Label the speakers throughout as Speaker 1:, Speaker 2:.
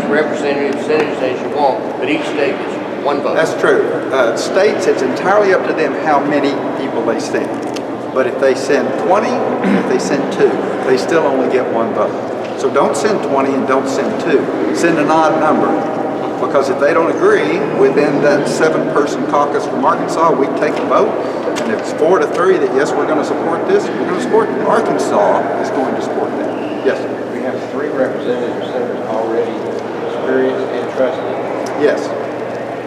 Speaker 1: representatives, senators as you want, but each state gets one vote.
Speaker 2: That's true. States, it's entirely up to them how many people they send. But if they send 20, if they send 2, they still only get one vote. So don't send 20 and don't send 2. Send an odd number. Because if they don't agree within that 7-person caucus from Arkansas, we take a vote. And if it's 4 to 3 that yes, we're going to support this, we're going to support it. Arkansas is going to support that. Yes, sir.
Speaker 3: We have 3 representatives, senators already experienced and trusted.
Speaker 2: Yes.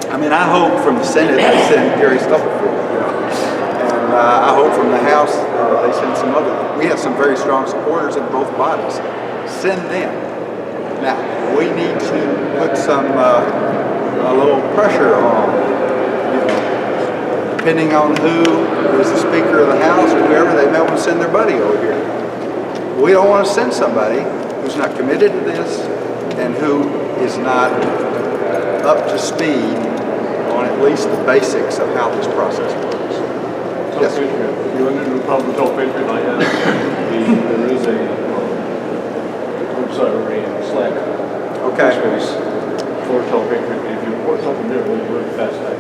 Speaker 2: I mean, I hope from the Senate they send Gary Stubblefield. And I hope from the House they send some other. We have some very strong supporters in both bodies. Send them. Now, we need to put some, a little pressure on, depending on who is the Speaker of the House or whoever, they may want to send their buddy over here. We don't want to send somebody who's not committed to this and who is not up to speed on at least the basics of how this process works. Yes, sir.
Speaker 4: You run into a problem with Tell Patriot like that. There is a website already in Slack.
Speaker 2: Okay.
Speaker 4: Space for Tell Patriot. If you report something there, we're fast back.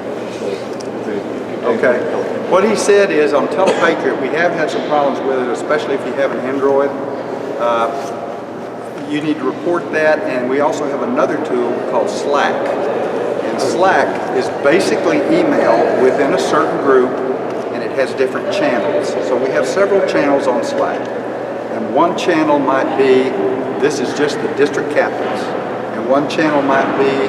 Speaker 2: Okay. What he said is on Telepatriot, we have had some problems with it, especially if you have an Android. You need to report that, and we also have another tool called Slack. And Slack is basically email within a certain group, and it has different channels. So we have several channels on Slack. And one channel might be, this is just the district captains. And one channel might be,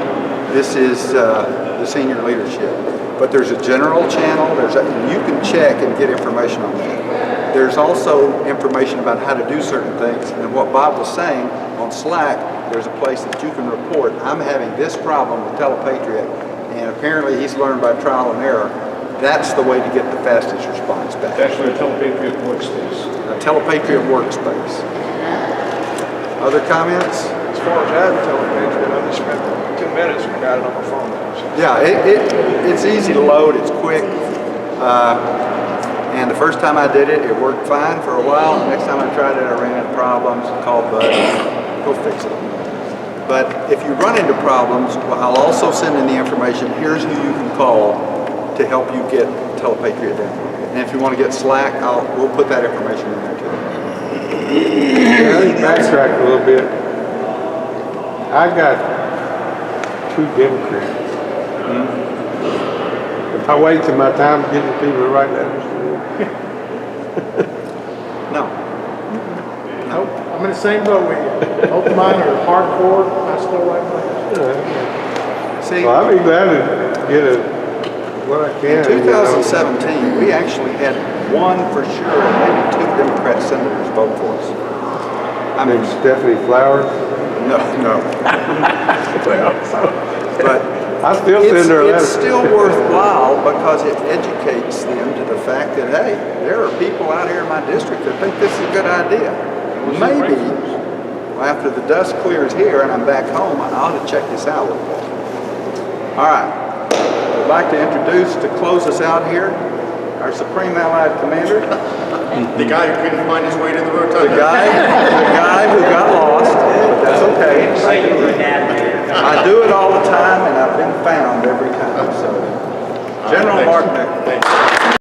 Speaker 2: this is the senior leadership. But there's a general channel, you can check and get information on that. There's also information about how to do certain things. And what Bob was saying, on Slack, there's a place that you can report, I'm having this problem with Telepatriot, and apparently he's learned by trial and error. That's the way to get the fastest response back.
Speaker 4: It's actually a Telepatriot workspace.
Speaker 2: A Telepatriot workspace. Other comments?
Speaker 5: As far as I have Telepatriot, I just spent 2 minutes and got it on my phone.
Speaker 2: Yeah, it's easy to load, it's quick. And the first time I did it, it worked fine for a while. The next time I tried it, I ran into problems, called Bud, go fix it. But if you run into problems, well, I'll also send in the information, here's who you can call to help you get Telepatriot down. And if you want to get Slack, we'll put that information in there too.
Speaker 6: Let me backtrack a little bit. I got 2 Democrats. If I wait till my time to get the people to write letters to them.
Speaker 2: No.
Speaker 5: Nope, I'm in the same boat with you. Both of mine are hardcore, I still write letters.
Speaker 2: See,
Speaker 6: Well, I'd be glad to get what I can.
Speaker 2: in 2017, we actually had 1 for sure, and maybe 2 Democrat senators vote for us. I mean,
Speaker 6: Stephanie Flowers.
Speaker 2: no. But
Speaker 6: I still send her a letter.
Speaker 2: it's still worthwhile because it educates them to the fact that, hey, there are people out here in my district that think this is a good idea. Maybe after the dust clears here and I'm back home, I ought to check this out a little bit. All right. I'd like to introduce, to close us out here, our Supreme Allied Commander.
Speaker 7: The guy who couldn't find his way to the rotunda.
Speaker 2: The guy who got lost, but that's okay. I do it all the time, and I've been found every time. So, General Mark Nick.